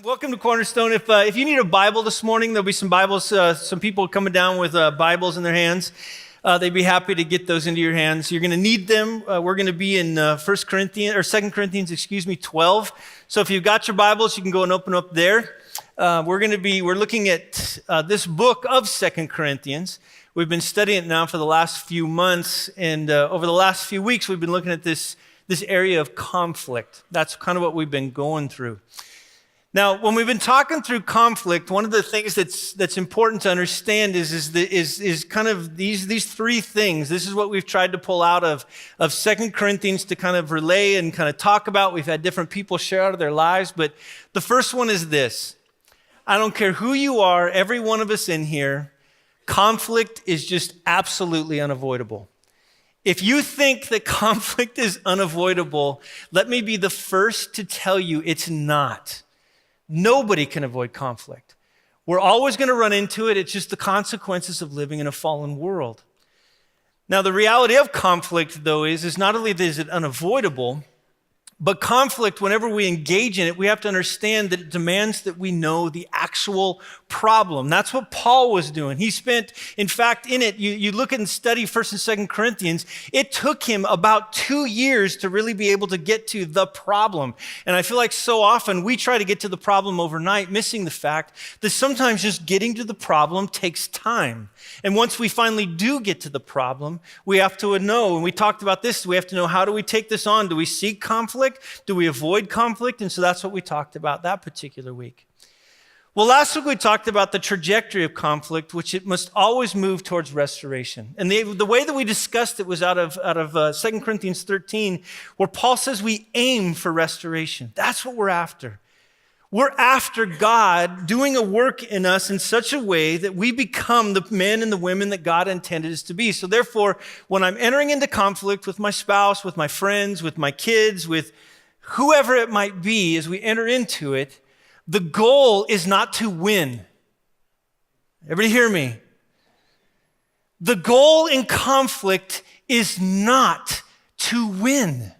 Welcome to Cornerstone. If you need a Bible this morning, there'll be some Bibles, some people coming down with Bibles in their hands. They'd be happy to get those into your hands. You're going to need them. We're going to be in 2 Corinthians, 12. So if you've got your Bibles, you can go and open up there. We're looking at this book of 2 Corinthians. We've been studying it now for the last few months, and over the last few weeks, we've been looking at this area of conflict. That's kind of what we've been going through. Now, when we've been talking through conflict, one of the things that's important to understand is kind of these three things. This is what we've tried to pull out of 2 Corinthians to kind of relay and kind of talk about. We've had different people share out of their lives, but the first one is this. I don't care who you are, every one of us in here, conflict is just absolutely unavoidable. If you think that conflict is unavoidable, let me be the first to tell you it's not. Nobody can avoid conflict. We're always going to run into it. It's just the consequences of living in a fallen world. Now, the reality of conflict, though, is not only is it unavoidable, but conflict, whenever we engage in it, we have to understand that it demands that we know the actual problem. That's what Paul was doing. He spent, in fact, in it, you look at and study 1 and 2 Corinthians, it took him about 2 years to really be able to get to the problem. And I feel like so often we try to get to the problem overnight, missing the fact that sometimes just getting to the problem takes time. And once we finally do get to the problem, we have to know, and we talked about this, we have to know, how do we take this on? Do we seek conflict? Do we avoid conflict? And so that's what we talked about that particular week. Well, last week we talked about the trajectory of conflict, which it must always move towards restoration. And the way that we discussed it was out of 2 Corinthians 13, where Paul says we aim for restoration. That's what we're after. We're after God doing a work in us in such a way that we become the men and the women that God intended us to be. So therefore, when I'm entering into conflict with my spouse, with my friends, with my kids, with whoever it might be, as we enter into it, the goal is not to win. Everybody hear me? The goal in conflict is not to win.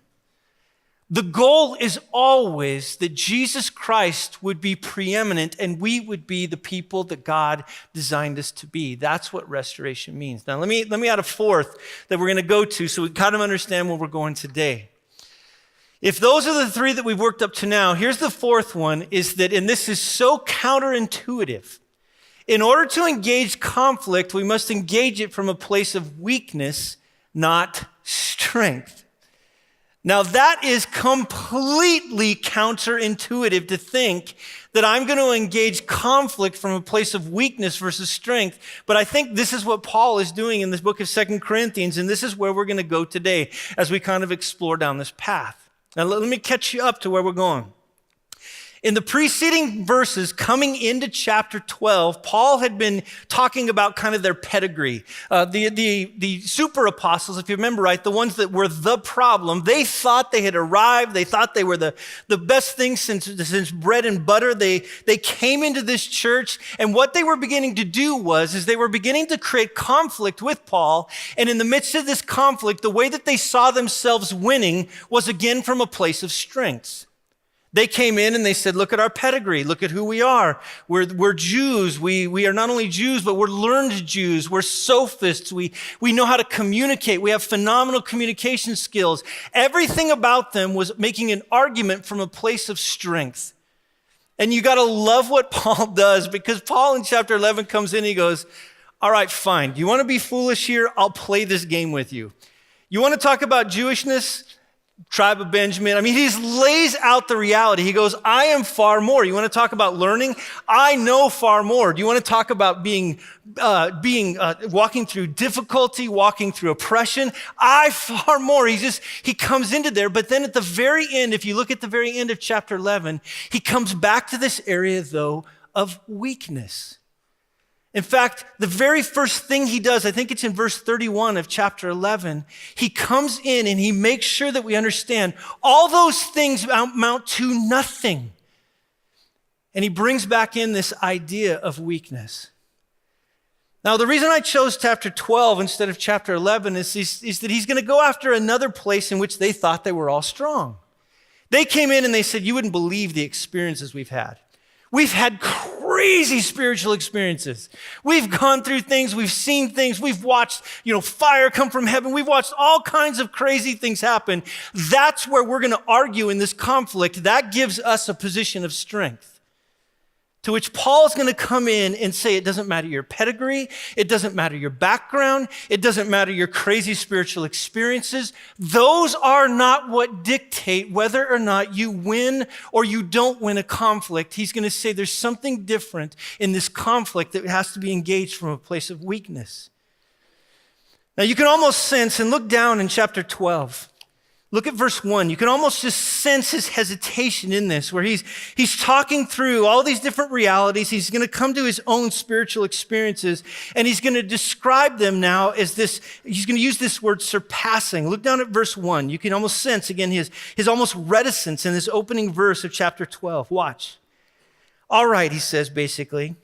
The goal is always that Jesus Christ would be preeminent and we would be the people that God designed us to be. That's what restoration means. Now, let me add a fourth that we're going to go to so we kind of understand where we're going today. If those are the three that we've worked up to now, here's the fourth one, is that, and this is so counterintuitive, in order to engage conflict, we must engage it from a place of weakness, not strength. Now, that is completely counterintuitive to think that I'm going to engage conflict from a place of weakness versus strength. But I think this is what Paul is doing in this book of 2 Corinthians, and this is where we're going to go today as we kind of explore down this path. Now, let me catch you up to where we're going. In the preceding verses coming into chapter 12, Paul had been talking about kind of their pedigree. The super apostles, if you remember right, the ones that were the problem, they thought they had arrived. They thought they were the best thing since bread and butter. They came into this church, and what they were beginning to do is they were beginning to create conflict with Paul. And in the midst of this conflict, the way that they saw themselves winning was again from a place of strength. They came in and they said, look at our pedigree. Look at who we are. We're Jews. We are not only Jews, but we're learned Jews. We're sophists. We know how to communicate. We have phenomenal communication skills. Everything about them was making an argument from a place of strength. And you got to love what Paul does, because Paul in chapter 11 comes in and he goes, all right, fine. Do you want to be foolish here? I'll play this game with you. You want to talk about Jewishness? Tribe of Benjamin. I mean, he lays out the reality. He goes, I am far more. You want to talk about learning? I know far more. Do you want to talk about walking through difficulty, walking through oppression? I far more. He comes into there, but then at the very end, if you look at the very end of chapter 11, he comes back to this area, though, of weakness. In fact, the very first thing he does, I think it's in verse 31 of chapter 11, he comes in and he makes sure that we understand all those things amount to nothing. And he brings back in this idea of weakness. Now, the reason I chose chapter 12 instead of chapter 11 is that he's going to go after another place in which they thought they were all strong. They came in and they said, you wouldn't believe the experiences we've had. We've had crazy spiritual experiences. We've gone through things, we've seen things, we've watched, fire come from heaven. We've watched all kinds of crazy things happen. That's where we're going to argue in this conflict. That gives us a position of strength. To which Paul's going to come in and say, it doesn't matter your pedigree, it doesn't matter your background, it doesn't matter your crazy spiritual experiences. Those are not what dictate whether or not you win or you don't win a conflict. He's going to say there's something different in this conflict that has to be engaged from a place of weakness. Now you can almost sense, and look down in chapter 12. Look at verse 1. You can almost just sense his hesitation in this, where he's talking through all these different realities. He's going to come to his own spiritual experiences, and he's going to describe them now as this. He's going to use this word surpassing. Look down at verse 1. You can almost sense, again, his almost reticence in this opening verse of chapter 12. Watch. All right, he says, basically,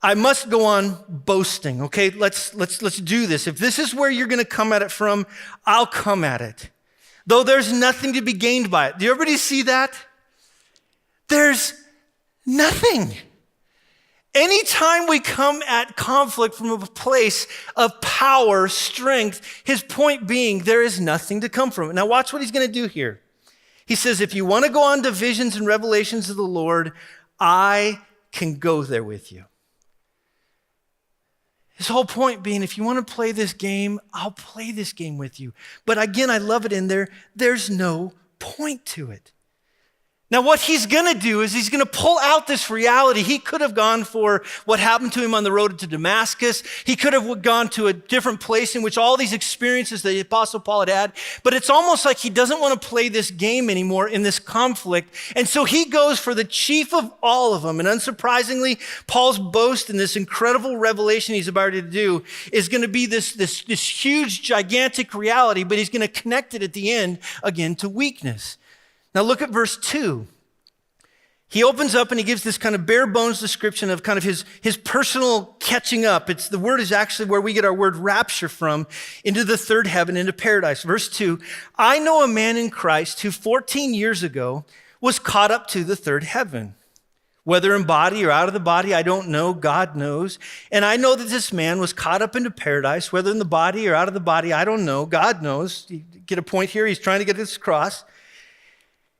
I must go on boasting. Okay, let's do this. If this is where you're going to come at it from, I'll come at it. Though there's nothing to be gained by it. Do everybody see that? There's nothing. Anytime we come at conflict from a place of power, strength, his point being there is nothing to come from it. Now watch what he's going to do here. He says, if you want to go on to visions and revelations of the Lord, I can go there with you. His whole point being, if you want to play this game, I'll play this game with you. But again, I love it in there. There's no point to it. Now, what he's going to do is he's going to pull out this reality. He could have gone for what happened to him on the road to Damascus. He could have gone to a different place in which all these experiences that the Apostle Paul had. But it's almost like he doesn't want to play this game anymore in this conflict. And so he goes for the chief of all of them. And unsurprisingly, Paul's boast in this incredible revelation he's about to do is going to be this huge, gigantic reality, but he's going to connect it at the end, again, to weakness. Now look at verse 2. He opens up and he gives this kind of bare bones description of kind of his personal catching up. The word is actually where we get our word rapture from, into the third heaven, into paradise. Verse 2, I know a man in Christ who 14 years ago was caught up to the third heaven. Whether in body or out of the body, I don't know, God knows. And I know that this man was caught up into paradise, whether in the body or out of the body, I don't know, God knows. You get a point here, he's trying to get this across.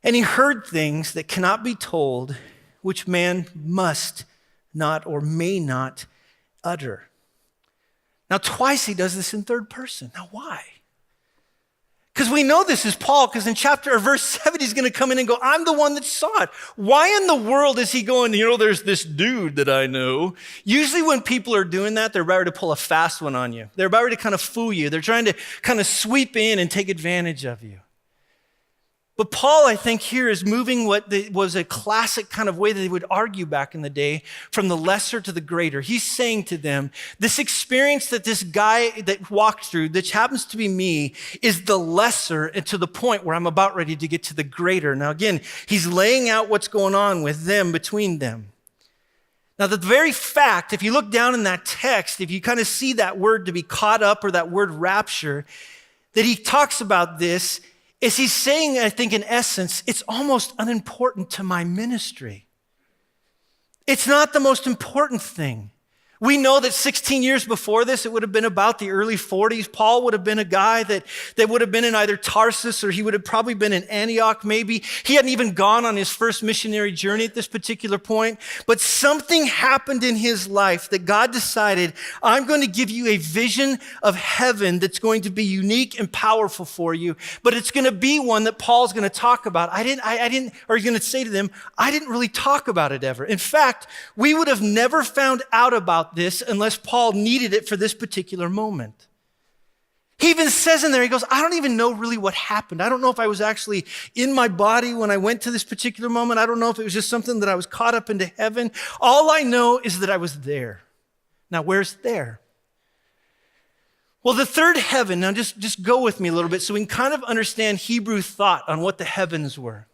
And he heard things that cannot be told, which man must not or may not utter. Now, twice he does this in third person. Now, why? Because we know this is Paul, because in verse 7, he's going to come in and go, I'm the one that saw it. Why in the world is he going, there's this dude that I know? Usually when people are doing that, they're about to pull a fast one on you. They're about to kind of fool you. They're trying to kind of sweep in and take advantage of you. But Paul, I think, here is moving what was a classic kind of way that they would argue back in the day, from the lesser to the greater. He's saying to them, this experience that this guy that walked through, which happens to be me, is the lesser, and to the point where I'm about ready to get to the greater. Now again, he's laying out what's going on with them, between them. Now the very fact, if you look down in that text, if you kind of see that word to be caught up, or that word rapture, that he talks about this, is he's saying, I think in essence, it's almost unimportant to my ministry. It's not the most important thing. We know that 16 years before this, it would have been about the early 40s. Paul would have been a guy that would have been in either Tarsus, or he would have probably been in Antioch maybe. He hadn't even gone on his first missionary journey at this particular point. But something happened in his life that God decided, I'm going to give you a vision of heaven that's going to be unique and powerful for you. But it's going to be one that Paul's going to talk about. Or he's going to say to them, I didn't really talk about it ever. In fact, we would have never found out about this unless Paul needed it for this particular moment. He even says in there, he goes, I don't even know really what happened. I don't know if I was actually in my body when I went to this particular moment. I don't know if it was just something that I was caught up into heaven. All I know is that I was there. Now, where's there? Well, the third heaven, now just go with me a little bit so we can kind of understand Hebrew thought on what the heavens were.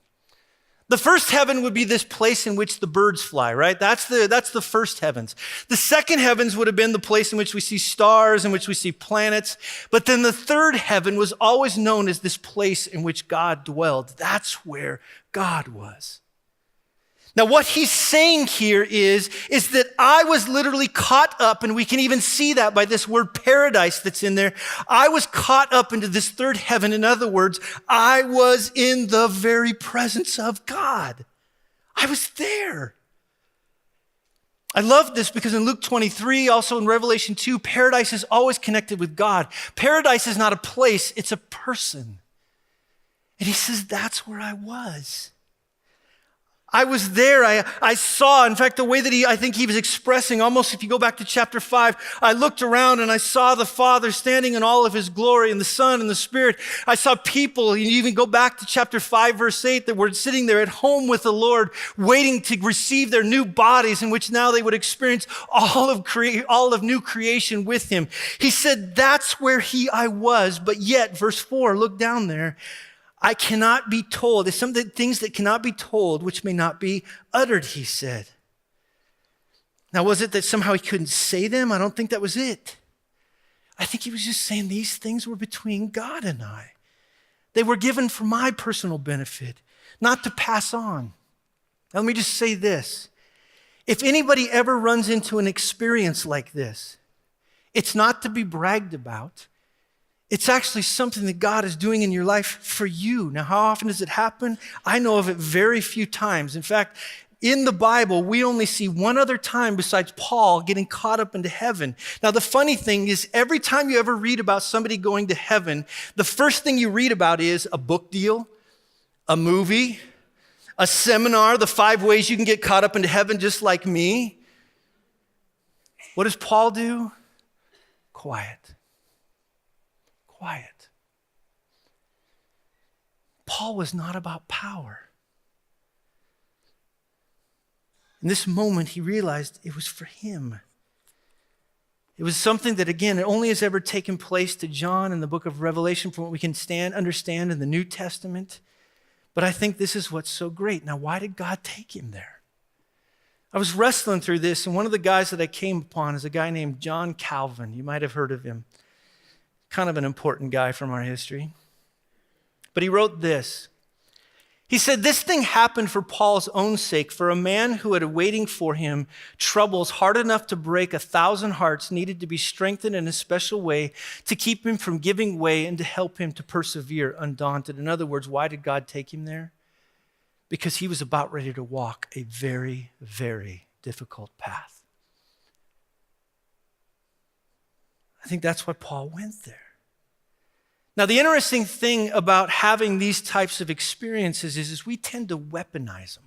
The first heaven would be this place in which the birds fly, right? That's the first heavens. The second heavens would have been the place in which we see stars, in which we see planets. But then the third heaven was always known as this place in which God dwelled. That's where God was. Now, what he's saying here is that I was literally caught up, and we can even see that by this word paradise that's in there. I was caught up into this third heaven. In other words, I was in the very presence of God. I was there. I love this because in Luke 23, also in Revelation 2, paradise is always connected with God. Paradise is not a place, it's a person. And he says, that's where I was. I was there, I saw, in fact, the way that I think he was expressing, almost if you go back to chapter 5, I looked around and I saw the Father standing in all of his glory and the Son and the Spirit. I saw people, you even go back to chapter 5, verse 8, that were sitting there at home with the Lord, waiting to receive their new bodies in which now they would experience all of new creation with him. He said, that's where I was, but yet, verse 4, look down there, I cannot be told. There's some things that cannot be told, which may not be uttered, he said. Now, was it that somehow he couldn't say them? I don't think that was it. I think he was just saying these things were between God and I. They were given for my personal benefit, not to pass on. Now, let me just say this. If anybody ever runs into an experience like this, it's not to be bragged about. It's actually something that God is doing in your life for you. Now, how often does it happen? I know of it very few times. In fact, in the Bible, we only see one other time besides Paul getting caught up into heaven. Now, the funny thing is, every time you ever read about somebody going to heaven, the first thing you read about is a book deal, a movie, a seminar, the 5 ways you can get caught up into heaven just like me. What does Paul do? Quiet. Quiet. Paul was not about power. In this moment, he realized it was for him. It was something that, again, it only has ever taken place to John in the book of Revelation from what we can understand in the New Testament. But I think this is what's so great. Now, why did God take him there? I was wrestling through this, and one of the guys that I came upon is a guy named John Calvin. You might have heard of him. Kind of an important guy from our history. But he wrote this. He said, this thing happened for Paul's own sake, for a man who had waiting for him troubles hard enough to break 1,000 hearts needed to be strengthened in a special way to keep him from giving way and to help him to persevere undaunted. In other words, why did God take him there? Because he was about ready to walk a very, very difficult path. I think that's why Paul went there. Now, the interesting thing about having these types of experiences is we tend to weaponize them.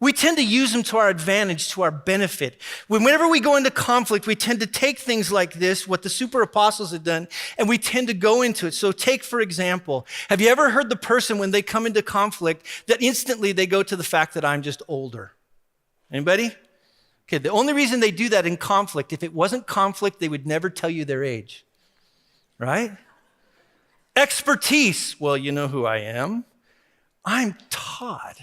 We tend to use them to our advantage, to our benefit. Whenever we go into conflict, we tend to take things like this, what the super apostles had done, and we tend to go into it. So take, for example, have you ever heard the person when they come into conflict that instantly they go to the fact that I'm just older? Anybody? Okay, the only reason they do that in conflict, if it wasn't conflict, they would never tell you their age, right? Expertise, well, you know who I am. I'm Todd,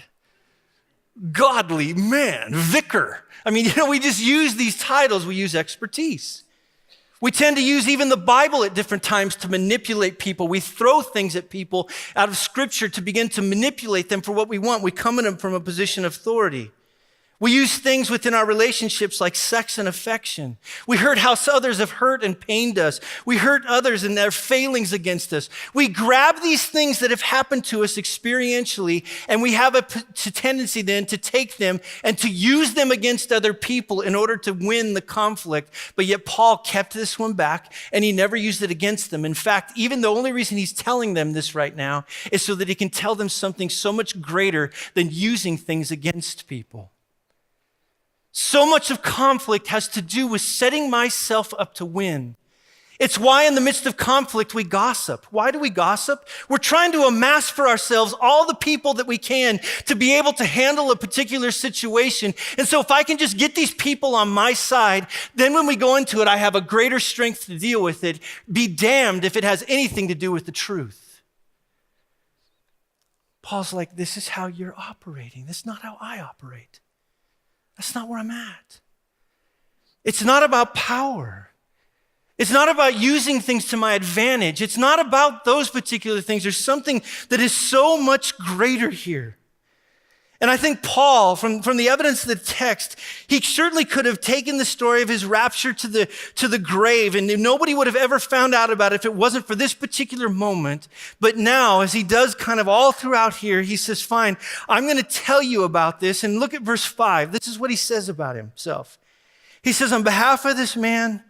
godly man, vicar. I mean, we just use these titles, we use expertise. We tend to use even the Bible at different times to manipulate people. We throw things at people out of Scripture to begin to manipulate them for what we want. We come at them from a position of authority. We use things within our relationships like sex and affection. We hurt how others have hurt and pained us. We hurt others and their failings against us. We grab these things that have happened to us experientially, and we have a tendency then to take them and to use them against other people in order to win the conflict. But yet Paul kept this one back, and he never used it against them. In fact, even the only reason he's telling them this right now is so that he can tell them something so much greater than using things against people. So much of conflict has to do with setting myself up to win. It's why in the midst of conflict we gossip. Why do we gossip? We're trying to amass for ourselves all the people that we can to be able to handle a particular situation. And so if I can just get these people on my side, then when we go into it, I have a greater strength to deal with it. Be damned if it has anything to do with the truth. Paul's like, this is how you're operating. This is not how I operate. That's not where I'm at. It's not about power. It's not about using things to my advantage. It's not about those particular things. There's something that is so much greater here. And I think Paul, from the evidence of the text, he certainly could have taken the story of his rapture to the grave, and nobody would have ever found out about it if it wasn't for this particular moment. But now, as he does kind of all throughout here, he says, fine, I'm going to tell you about this. And look at verse 5. This is what he says about himself. He says, on behalf of this man,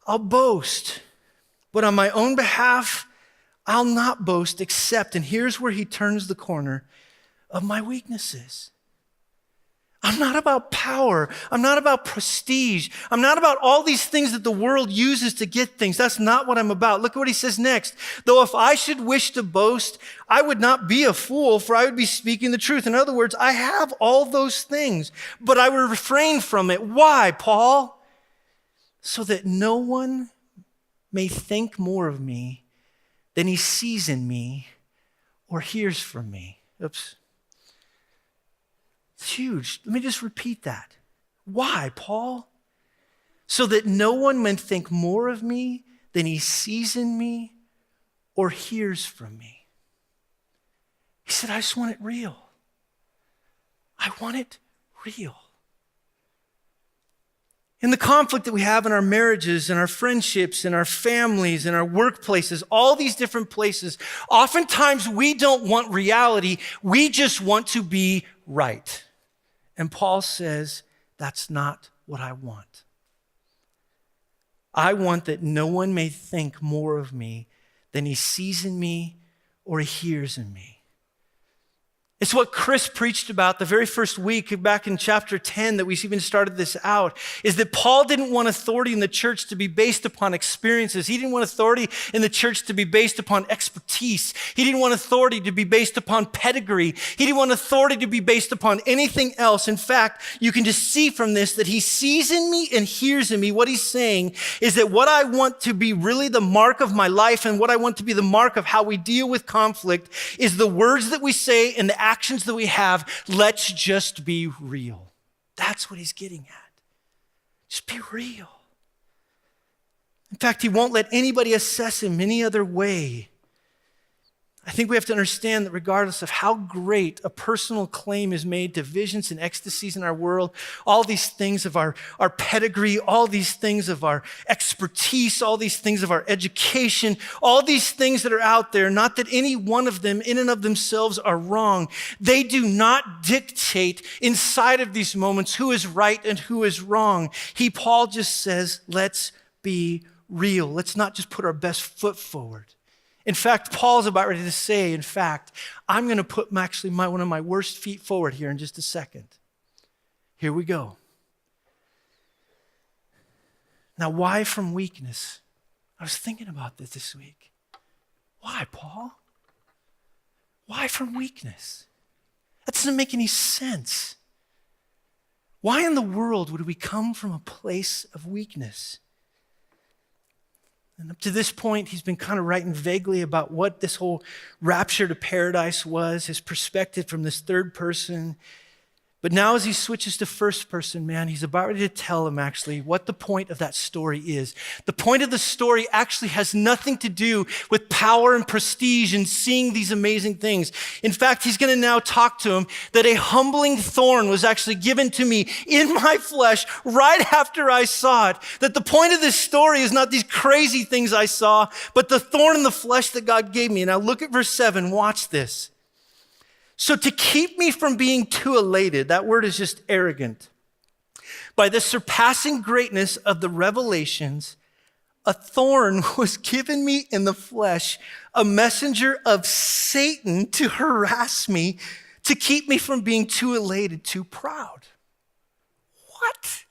I'll boast. But on my own behalf, I'll not boast except, and here's where he turns the corner, of my weaknesses. I'm not about power. I'm not about prestige. I'm not about all these things that the world uses to get things. That's not what I'm about. Look at what he says next. Though if I should wish to boast, I would not be a fool, for I would be speaking the truth. In other words, I have all those things, but I would refrain from it. Why, Paul? So that no one may think more of me than he sees in me or hears from me. Oops. It's huge. Let me just repeat that. Why, Paul? So that no one may think more of me than he sees in me or hears from me. He said, I just want it real. I want it real. In the conflict that we have in our marriages and our friendships and our families and our workplaces, all these different places, oftentimes we don't want reality. We just want to be right. And Paul says, that's not what I want. I want that no one may think more of me than he sees in me or he hears in me. It's what Chris preached about the very first week back in chapter 10 that we even started this out, is that Paul didn't want authority in the church to be based upon experiences. He didn't want authority in the church to be based upon expertise. He didn't want authority to be based upon pedigree. He didn't want authority to be based upon anything else. In fact, you can just see from this that he sees in me and hears in me. What he's saying is that what I want to be really the mark of my life and what I want to be the mark of how we deal with conflict is the words that we say and the actions that we have. Let's just be real. That's what he's getting at. Just be real. In fact, he won't let anybody assess him any other way. I think we have to understand that regardless of how great a personal claim is made to visions and ecstasies in our world, all these things of our pedigree, all these things of our expertise, all these things of our education, all these things that are out there, not that any one of them in and of themselves are wrong. They do not dictate inside of these moments who is right and who is wrong. Paul just says, let's be real. Let's not just put our best foot forward. In fact, Paul's about ready to say, I'm going to put one of my worst feet forward here in just a second. Here we go. Now, why from weakness? I was thinking about this week. Why, Paul? Why from weakness? That doesn't make any sense. Why in the world would we come from a place of weakness? And up to this point, he's been kind of writing vaguely about what this whole rapture to paradise was, his perspective from this third person. But now as he switches to first person, he's about ready to tell him actually what the point of that story is. The point of the story actually has nothing to do with power and prestige and seeing these amazing things. In fact, he's going to now talk to him that a humbling thorn was actually given to me in my flesh right after I saw it. That the point of this story is not these crazy things I saw, but the thorn in the flesh that God gave me. Now look at verse 7, watch this. So to keep me from being too elated, that word is just arrogant, by the surpassing greatness of the revelations, a thorn was given me in the flesh, a messenger of Satan to harass me, to keep me from being too elated, too proud. What?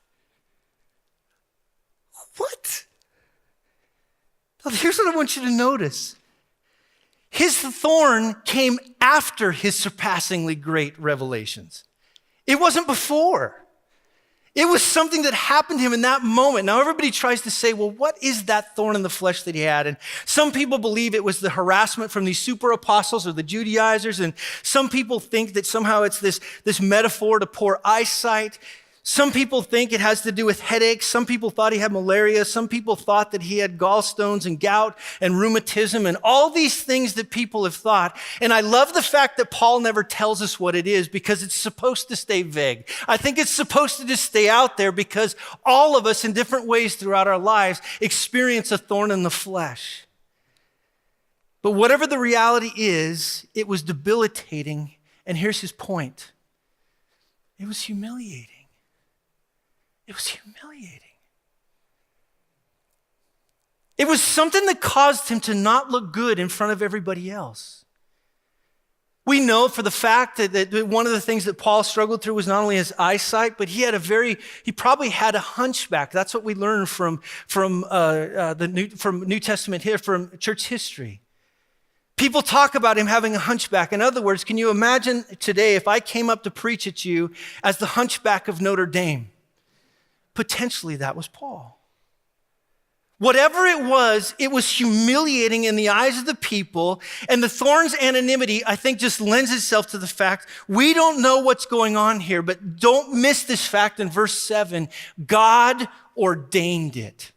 Now, here's what I want you to notice. His thorn came after his surpassingly great revelations. It wasn't before. It was something that happened to him in that moment. Now, everybody tries to say, well, what is that thorn in the flesh that he had? And some people believe it was the harassment from these super apostles or the Judaizers. And some people think that somehow it's this metaphor to poor eyesight. Some people think it has to do with headaches. Some people thought he had malaria. Some people thought that he had gallstones and gout and rheumatism and all these things that people have thought. And I love the fact that Paul never tells us what it is because it's supposed to stay vague. I think it's supposed to just stay out there because all of us in different ways throughout our lives experience a thorn in the flesh. But whatever the reality is, it was debilitating. And here's his point. It was humiliating. It was humiliating. It was something that caused him to not look good in front of everybody else. We know for the fact that one of the things that Paul struggled through was not only his eyesight, but he probably had a hunchback. That's what we learn from New Testament here, from church history. People talk about him having a hunchback. In other words, can you imagine today if I came up to preach at you as the hunchback of Notre Dame? Potentially that was Paul. Whatever it was humiliating in the eyes of the people, and the thorn's anonymity, I think, just lends itself to the fact we don't know what's going on here, but don't miss this fact in verse 7. God ordained it.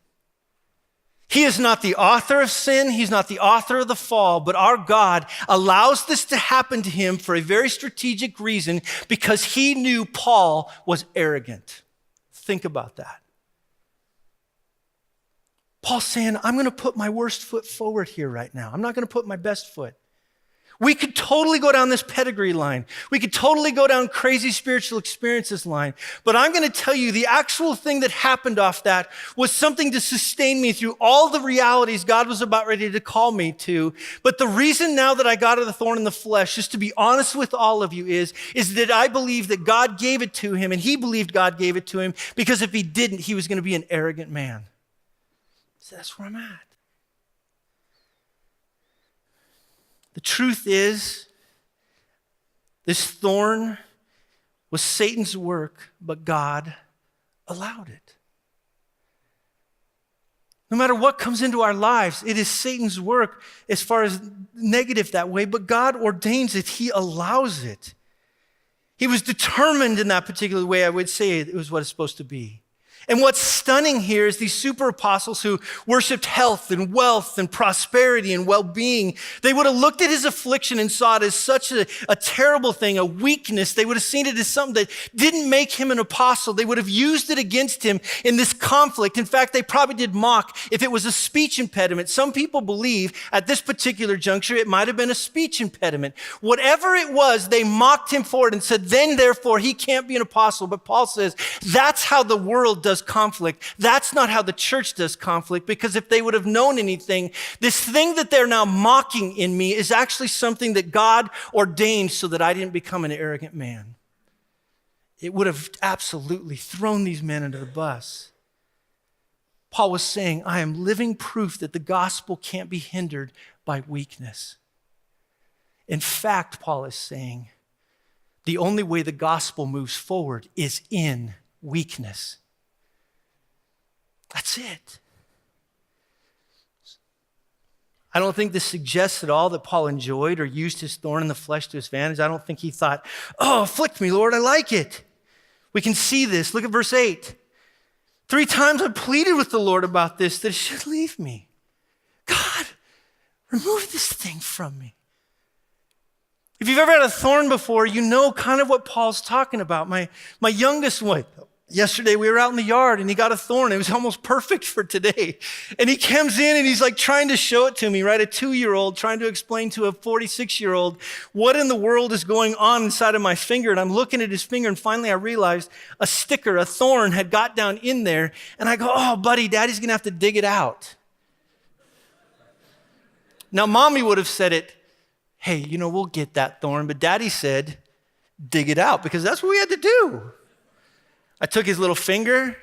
He is not the author of sin. He's not the author of the fall, but our God allows this to happen to him for a very strategic reason because he knew Paul was arrogant. Think about that. Paul's saying, I'm going to put my worst foot forward here right now. I'm not going to put my best foot. We could totally go down this pedigree line. We could totally go down crazy spiritual experiences line. But I'm going to tell you the actual thing that happened off that was something to sustain me through all the realities God was about ready to call me to. But the reason now that I got the thorn in the flesh, just to be honest with all of you, is that I believe that God gave it to him, and he believed God gave it to him, because if he didn't, he was going to be an arrogant man. So that's where I'm at. The truth is, this thorn was Satan's work, but God allowed it. No matter what comes into our lives, it is Satan's work as far as negative that way, but God ordains it. He allows it. He was determined in that particular way. I would say it was what it's supposed to be. And what's stunning here is these super apostles who worshiped health and wealth and prosperity and well-being. They would have looked at his affliction and saw it as such a terrible thing, a weakness. They would have seen it as something that didn't make him an apostle. They would have used it against him in this conflict. In fact, they probably did mock if it was a speech impediment. Some people believe at this particular juncture it might have been a speech impediment. Whatever it was, they mocked him for it and said, then therefore he can't be an apostle. But Paul says that's how the world does conflict. That's not how the church does conflict, because if they would have known anything, this thing that they're now mocking in me is actually something that God ordained so that I didn't become an arrogant man. It would have absolutely thrown these men under the bus. Paul was saying, I am living proof that the gospel can't be hindered by weakness. In fact, Paul is saying, the only way the gospel moves forward is in weakness. That's it. I don't think this suggests at all that Paul enjoyed or used his thorn in the flesh to his advantage. I don't think he thought, oh, afflict me, Lord, I like it. We can see this. Look at verse 8. 3 times I pleaded with the Lord about this, that it should leave me. God, remove this thing from me. If you've ever had a thorn before, you know kind of what Paul's talking about. My youngest one, yesterday we were out in the yard and he got a thorn. It was almost perfect for today. And he comes in and he's like trying to show it to me, right? A 2-year-old trying to explain to a 46-year-old what in the world is going on inside of my finger. And I'm looking at his finger and finally I realized a sticker, a thorn had got down in there. And I go, oh, buddy, Daddy's going to have to dig it out. Now, Mommy would have said it, hey, we'll get that thorn. But Daddy said, dig it out, because that's what we had to do. I took his little finger,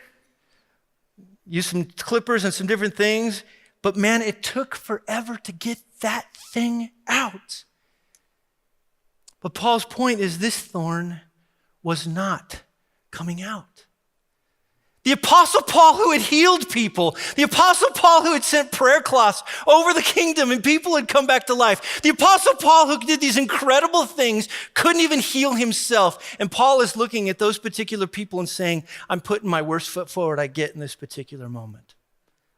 used some clippers and some different things, but man, it took forever to get that thing out. But Paul's point is this thorn was not coming out. The Apostle Paul who had healed people. The Apostle Paul who had sent prayer cloths over the kingdom and people had come back to life. The Apostle Paul who did these incredible things couldn't even heal himself. And Paul is looking at those particular people and saying, I'm putting my worst foot forward I get in this particular moment.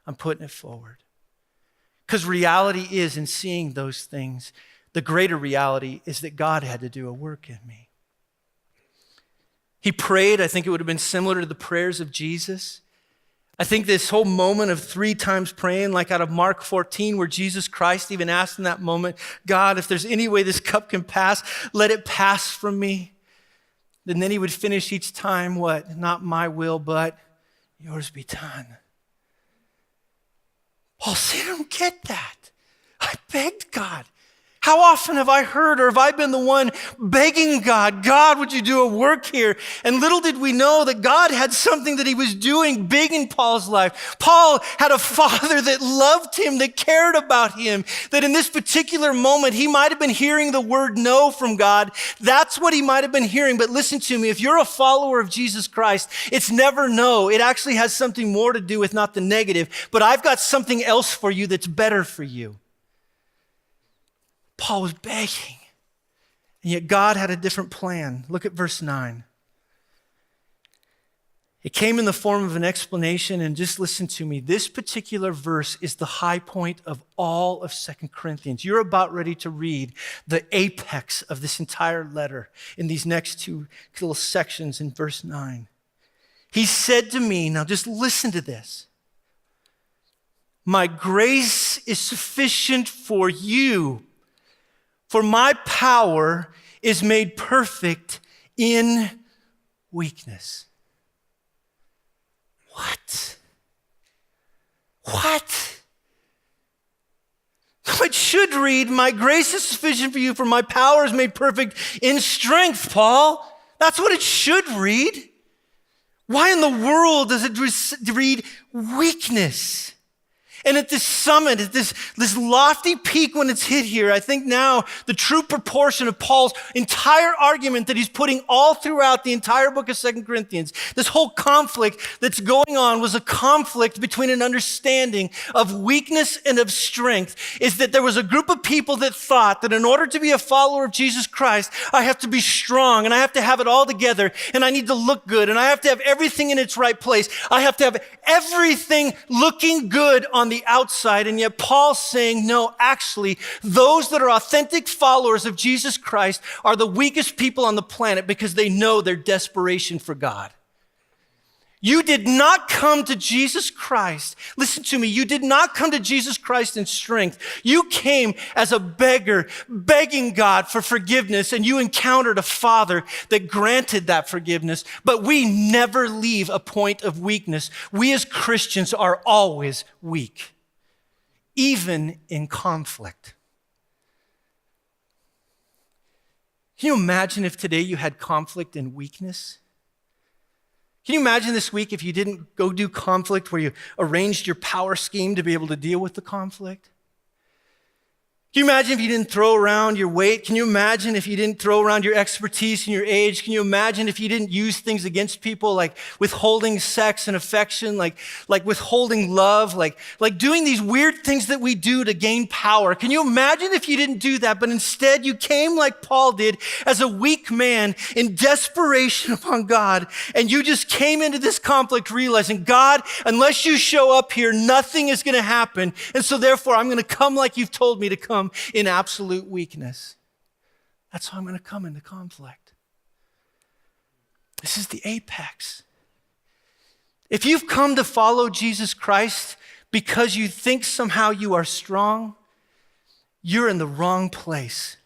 I'm putting it forward. Because reality is, in seeing those things, the greater reality is that God had to do a work in me. He prayed. I think it would have been similar to the prayers of Jesus. I think this whole moment of 3 times praying, like out of Mark 14, where Jesus Christ even asked in that moment, God, if there's any way this cup can pass, let it pass from me. And then he would finish each time, what? Not my will, but yours be done. Paul said, I don't get that. I begged God. How often have I heard, or have I been the one begging God, God, would you do a work here? And little did we know that God had something that he was doing big in Paul's life. Paul had a father that loved him, that cared about him, that in this particular moment, he might have been hearing the word no from God. That's what he might have been hearing. But listen to me, if you're a follower of Jesus Christ, it's never no. It actually has something more to do with not the negative, but I've got something else for you that's better for you. Paul was begging, and yet God had a different plan. Look at verse 9. It came in the form of an explanation, and just listen to me. This particular verse is the high point of all of 2 Corinthians. You're about ready to read the apex of this entire letter in these next 2 little sections in verse 9. He said to me, now just listen to this. My grace is sufficient for you, for my power is made perfect in weakness. What? It should read, my grace is sufficient for you, for my power is made perfect in strength, Paul. That's what it should read. Why in the world does it read weakness? And at this summit, at this lofty peak when it's hit here, I think now the true proportion of Paul's entire argument that he's putting all throughout the entire book of 2 Corinthians, this whole conflict that's going on was a conflict between an understanding of weakness and of strength, is that there was a group of people that thought that in order to be a follower of Jesus Christ, I have to be strong and I have to have it all together and I need to look good and I have to have everything in its right place. I have to have everything looking good on the outside, and yet Paul's saying, no, actually, those that are authentic followers of Jesus Christ are the weakest people on the planet because they know their desperation for God. You did not come to Jesus Christ. Listen to me. You did not come to Jesus Christ in strength. You came as a beggar, begging God for forgiveness, and you encountered a Father that granted that forgiveness. But we never leave a point of weakness. We as Christians are always weak, even in conflict. Can you imagine if today you had conflict and weakness? Can you imagine this week if you didn't go do conflict where you arranged your power scheme to be able to deal with the conflict? Can you imagine if you didn't throw around your weight? Can you imagine if you didn't throw around your expertise and your age? Can you imagine if you didn't use things against people like withholding sex and affection, like withholding love, like doing these weird things that we do to gain power? Can you imagine if you didn't do that, but instead you came like Paul did as a weak man in desperation upon God, and you just came into this conflict realizing, God, unless you show up here, nothing is going to happen. And so therefore, I'm going to come like you've told me to come, in absolute weakness. That's how I'm going to come into conflict. This is the apex. If you've come to follow Jesus Christ because you think somehow you are strong, you're in the wrong place.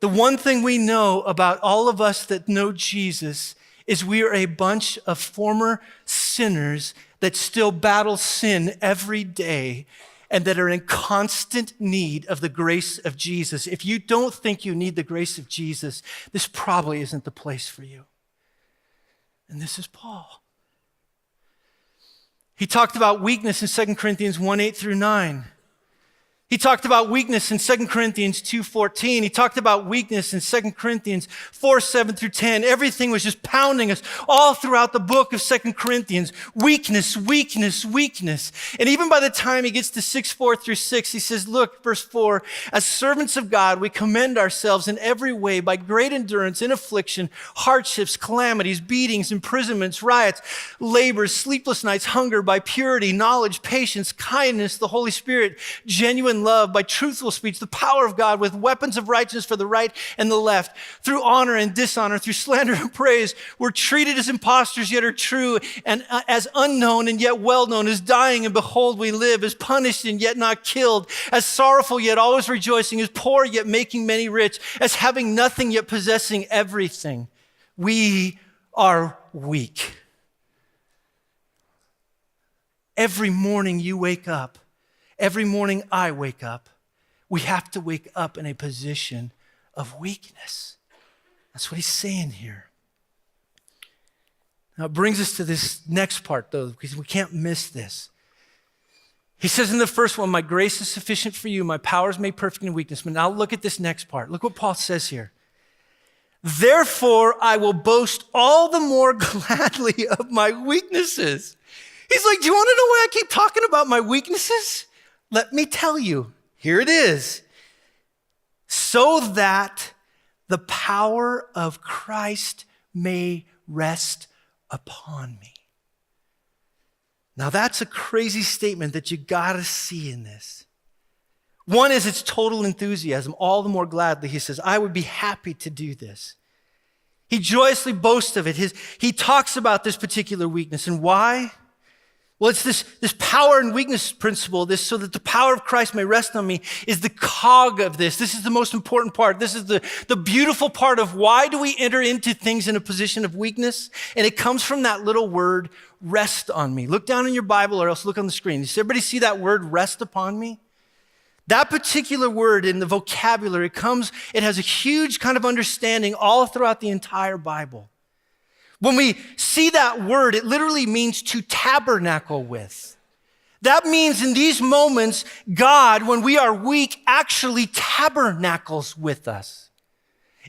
The one thing we know about all of us that know Jesus is we are a bunch of former sinners that still battle sin every day and that are in constant need of the grace of Jesus. If you don't think you need the grace of Jesus, this probably isn't the place for you. And this is Paul. He talked about weakness in 2 Corinthians 1:8-9. He talked about weakness in 2 Corinthians 2:14. He talked about weakness in 2 Corinthians 4:7 through 10. Everything was just pounding us all throughout the book of 2 Corinthians. Weakness, weakness, weakness. And even by the time he gets to 6:4 through 6, he says, look, verse 4, as servants of God, we commend ourselves in every way by great endurance in affliction, hardships, calamities, beatings, imprisonments, riots, labors, sleepless nights, hunger, by purity, knowledge, patience, kindness, the Holy Spirit, genuine love, by truthful speech, the power of God, with weapons of righteousness for the right and the left, through honor and dishonor, through slander and praise. We're treated as impostors, yet are true, and as unknown and yet well known, as dying and behold we live, as punished and yet not killed, as sorrowful yet always rejoicing, as poor yet making many rich, as having nothing yet possessing everything. We are weak. Every morning you wake up, every morning I wake up, we have to wake up in a position of weakness. That's what he's saying here. Now it brings us to this next part though, because we can't miss this. He says in the first one, my grace is sufficient for you, my power is made perfect in weakness. But now look at this next part. Look what Paul says here. Therefore, I will boast all the more gladly of my weaknesses. He's like, do you want to know why I keep talking about my weaknesses? Let me tell you, here it is. So that the power of Christ may rest upon me. Now that's a crazy statement that you gotta see in this. One is its total enthusiasm, all the more gladly. He says, I would be happy to do this. He joyously boasts of it. He talks about this particular weakness. And why? Well, it's this power and weakness principle, this so that the power of Christ may rest on me, is the cog of this. This is the most important part. This is the beautiful part of why do we enter into things in a position of weakness? And it comes from that little word, rest on me. Look down in your Bible or else look on the screen. Does everybody see that word, rest upon me? That particular word in the vocabulary it has a huge kind of understanding all throughout the entire Bible. When we see that word, it literally means to tabernacle with. That means in these moments, God, when we are weak, actually tabernacles with us.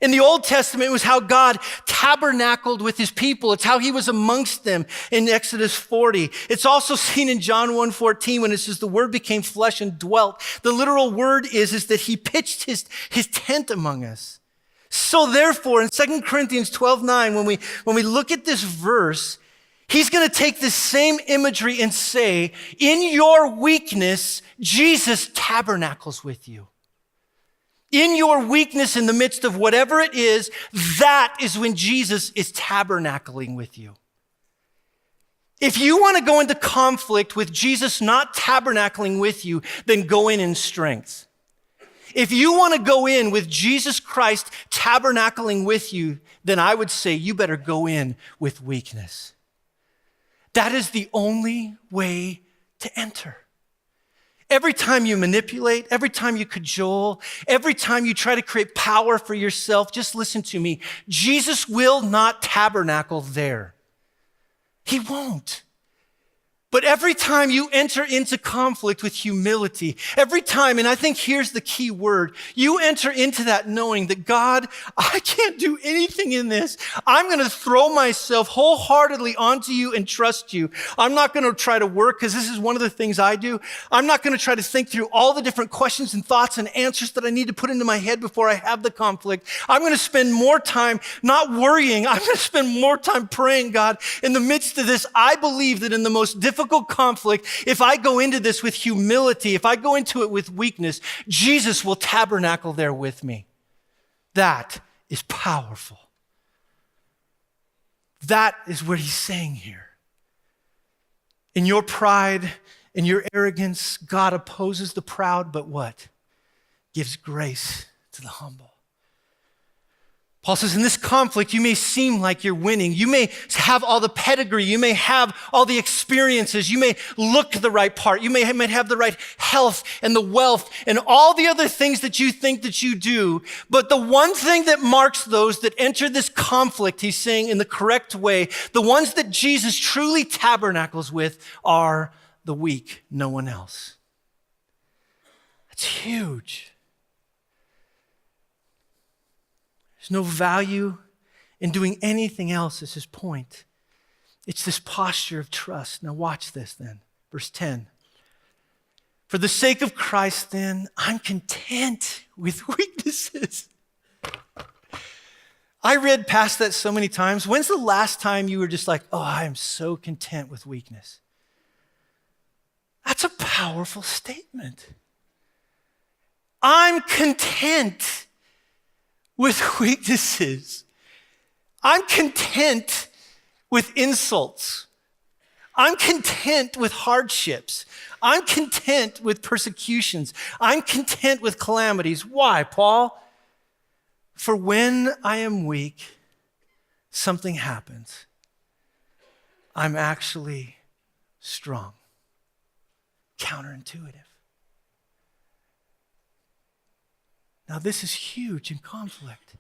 In the Old Testament, it was how God tabernacled with his people. It's how he was amongst them in Exodus 40. It's also seen in John 1:14 when it says the word became flesh and dwelt. The literal word is that he pitched his tent among us. So therefore, in 2 Corinthians 12:9, when we look at this verse, he's going to take this same imagery and say, in your weakness, Jesus tabernacles with you. In your weakness, in the midst of whatever it is, that is when Jesus is tabernacling with you. If you want to go into conflict with Jesus not tabernacling with you, then go in strength. If you want to go in with Jesus Christ tabernacling with you, then I would say you better go in with weakness. That is the only way to enter. Every time you manipulate, every time you cajole, every time you try to create power for yourself, just listen to me. Jesus will not tabernacle there. He won't. But every time you enter into conflict with humility, every time, and I think here's the key word, you enter into that knowing that God, I can't do anything in this. I'm going to throw myself wholeheartedly onto you and trust you. I'm not going to try to work, because this is one of the things I do. I'm not going to try to think through all the different questions and thoughts and answers that I need to put into my head before I have the conflict. I'm going to spend more time not worrying. I'm going to spend more time praying, God, in the midst of this. I believe that in the most difficult conflict, if I go into this with humility, if I go into it with weakness, Jesus will tabernacle there with me. That is powerful. That is what he's saying here. In your pride, in your arrogance, God opposes the proud, but what? Gives grace to the humble. Paul says, in this conflict, you may seem like you're winning. You may have all the pedigree. You may have all the experiences. You may look the right part. You might have the right health and the wealth and all the other things that you think that you do. But the one thing that marks those that enter this conflict, he's saying in the correct way, the ones that Jesus truly tabernacles with are the weak, no one else. It's huge. There's no value in doing anything else, is his point. It's this posture of trust. Now watch this then. Verse 10. For the sake of Christ then, I'm content with weaknesses. I read past that so many times. When's the last time you were just like, oh, I am so content with weakness? That's a powerful statement. I'm content with weaknesses. I'm content with insults. I'm content with hardships. I'm content with persecutions. I'm content with calamities. Why, Paul? For when I am weak, something happens. I'm actually strong. Counterintuitive. Now, this is huge in conflict.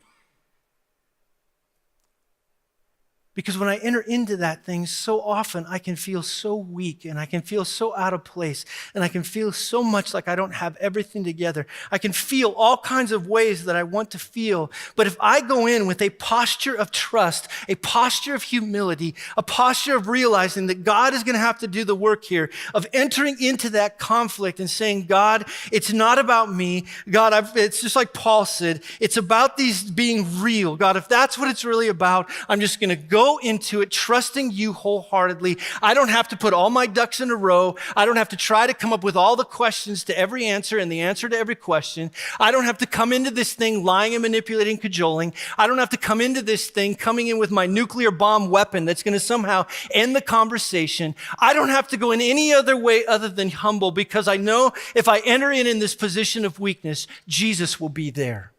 Because when I enter into that thing, so often I can feel so weak and I can feel so out of place and I can feel so much like I don't have everything together. I can feel all kinds of ways that I want to feel. But if I go in with a posture of trust, a posture of humility, a posture of realizing that God is going to have to do the work here, of entering into that conflict and saying, God, it's not about me. God, it's just like Paul said, it's about these being real. God, if that's what it's really about, I'm just going to go into it trusting you wholeheartedly. I don't have to put all my ducks in a row. I don't have to try to come up with all the questions to every answer and the answer to every question. I don't have to come into this thing lying and manipulating, cajoling. I don't have to come into this thing coming in with my nuclear bomb weapon that's going to somehow end the conversation. I don't have to go in any other way other than humble, because I know if I enter in this position of weakness, Jesus will be there.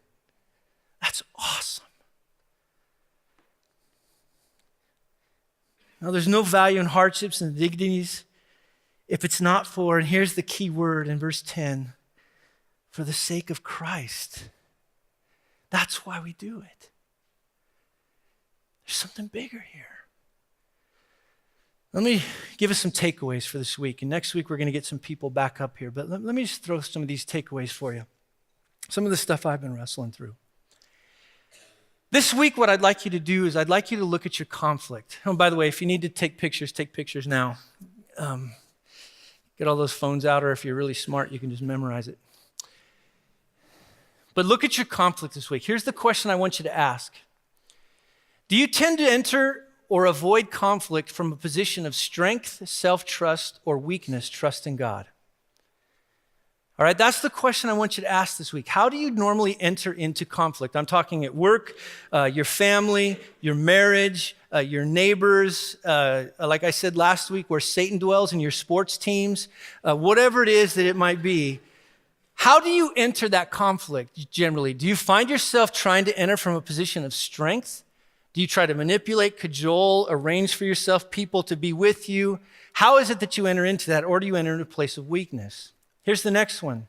That's awesome. Now, there's no value in hardships and indignities if it's not for, and here's the key word in verse 10, for the sake of Christ. That's why we do it. There's something bigger here. Let me give us some takeaways for this week. And next week, we're going to get some people back up here. But let me just throw some of these takeaways for you. Some of the stuff I've been wrestling through. This week, what I'd like you to do is I'd like you to look at your conflict. Oh, by the way, if you need to take pictures now. Get all those phones out, or if you're really smart, you can just memorize it. But look at your conflict this week. Here's the question I want you to ask. Do you tend to enter or avoid conflict from a position of strength, self-trust, or weakness, trusting God? All right, that's the question I want you to ask this week. How do you normally enter into conflict? I'm talking at work, your family, your marriage, your neighbors, like I said last week, where Satan dwells in your sports teams, whatever it is that it might be. How do you enter that conflict generally? Do you find yourself trying to enter from a position of strength? Do you try to manipulate, cajole, arrange for yourself people to be with you? How is it that you enter into that, or do you enter into a place of weakness? Here's the next one.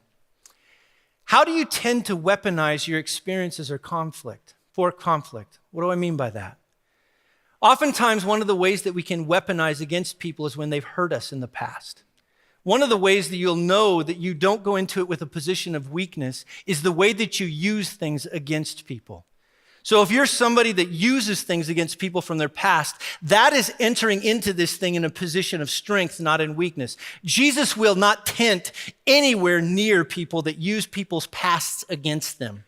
How do you tend to weaponize your experiences for conflict? What do I mean by that? Oftentimes, one of the ways that we can weaponize against people is when they've hurt us in the past. One of the ways that you'll know that you don't go into it with a position of weakness is the way that you use things against people. So if you're somebody that uses things against people from their past, that is entering into this thing in a position of strength, not in weakness. Jesus will not tent anywhere near people that use people's pasts against them.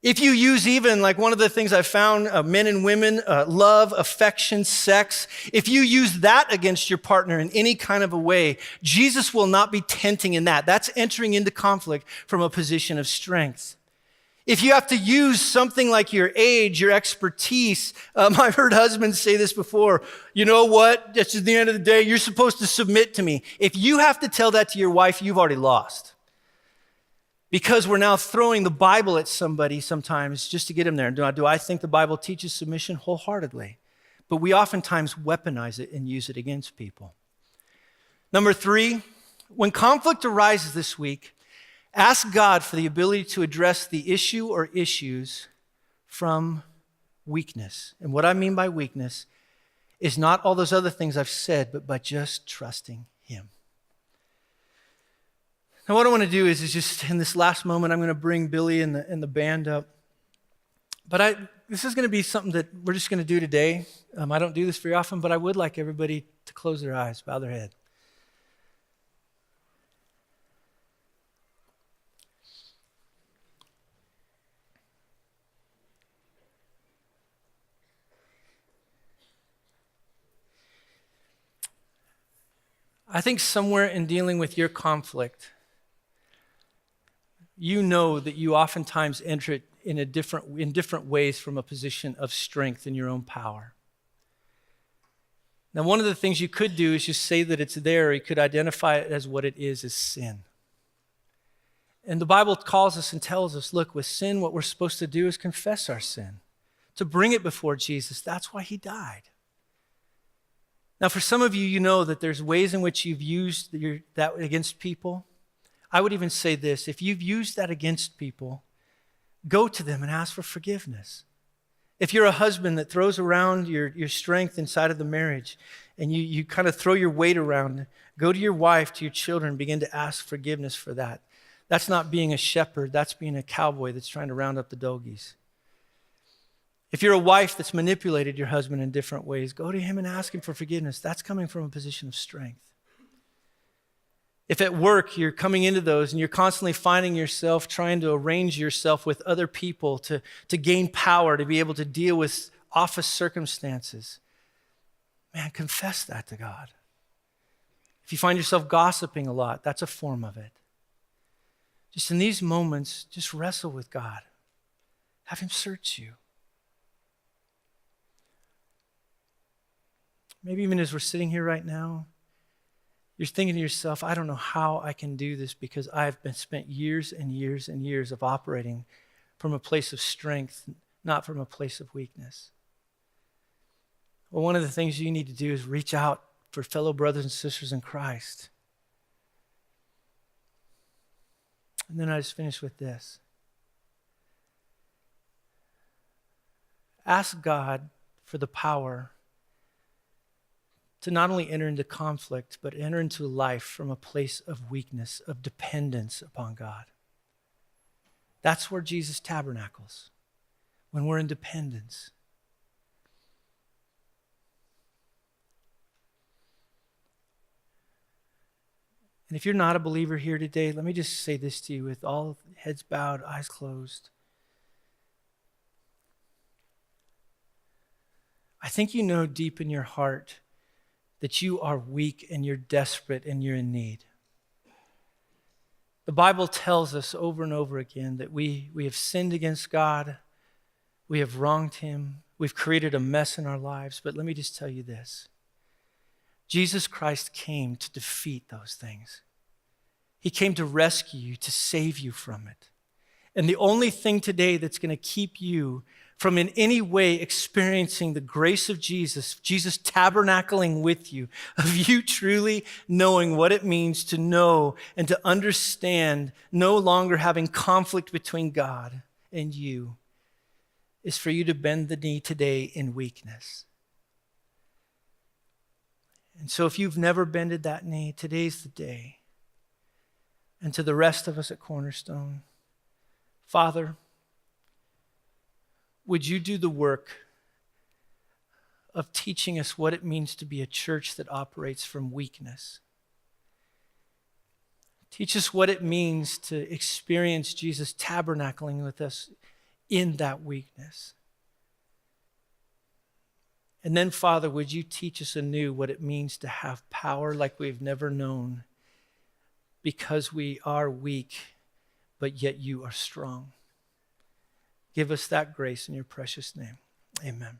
If you use even, like one of the things I found, men and women, love, affection, sex, if you use that against your partner in any kind of a way, Jesus will not be tenting in that. That's entering into conflict from a position of strength. If you have to use something like your age, your expertise, I've heard husbands say this before, you know what, that's at the end of the day, you're supposed to submit to me. If you have to tell that to your wife, you've already lost. Because we're now throwing the Bible at somebody sometimes just to get them there. Do I think the Bible teaches submission? Wholeheartedly. But we oftentimes weaponize it and use it against people. Number 3, when conflict arises this week, ask God for the ability to address the issue or issues from weakness. And what I mean by weakness is not all those other things I've said, but by just trusting Him. And what I want to do is just in this last moment, I'm going to bring Billy and the band up. But this is going to be something that we're just going to do today. I don't do this very often, but I would like everybody to close their eyes, bow their head. I think somewhere in dealing with your conflict, you know that you oftentimes enter it in different ways from a position of strength in your own power. Now, one of the things you could do is just say that it's there, or you could identify it as what it is sin. And the Bible calls us and tells us, look, with sin, what we're supposed to do is confess our sin, to bring it before Jesus. That's why he died. Now, for some of you, you know that there's ways in which you've used that against people. I would even say this, if you've used that against people, go to them and ask for forgiveness. If you're a husband that throws around your strength inside of the marriage and you kind of throw your weight around, go to your wife, to your children, begin to ask forgiveness for that. That's not being a shepherd, that's being a cowboy that's trying to round up the doggies. If you're a wife that's manipulated your husband in different ways, go to him and ask him for forgiveness. That's coming from a position of strength. If at work you're coming into those and you're constantly finding yourself trying to arrange yourself with other people to gain power, to be able to deal with office circumstances, man, confess that to God. If you find yourself gossiping a lot, that's a form of it. Just in these moments, just wrestle with God. Have him search you. Maybe even as we're sitting here right now, you're thinking to yourself, I don't know how I can do this because I've spent years and years and years of operating from a place of strength, not from a place of weakness. Well, one of the things you need to do is reach out for fellow brothers and sisters in Christ. And then I just finish with this. Ask God for the power to not only enter into conflict, but enter into life from a place of weakness, of dependence upon God. That's where Jesus tabernacles, when we're in dependence. And if you're not a believer here today, let me just say this to you with all heads bowed, eyes closed. I think you know deep in your heart that you are weak and you're desperate and you're in need. The Bible tells us over and over again that we have sinned against God, we have wronged him, we've created a mess in our lives, but let me just tell you this. Jesus Christ came to defeat those things. He came to rescue you, to save you from it. And the only thing today that's going to keep you from in any way experiencing the grace of Jesus, Jesus tabernacling with you, of you truly knowing what it means to know and to understand, no longer having conflict between God and you, is for you to bend the knee today in weakness. And so if you've never bended that knee, today's the day. And to the rest of us at Cornerstone, Father, would you do the work of teaching us what it means to be a church that operates from weakness? Teach us what it means to experience Jesus tabernacling with us in that weakness. And then, Father, would you teach us anew what it means to have power like we've never known, because we are weak, but yet you are strong. Give us that grace in your precious name. Amen.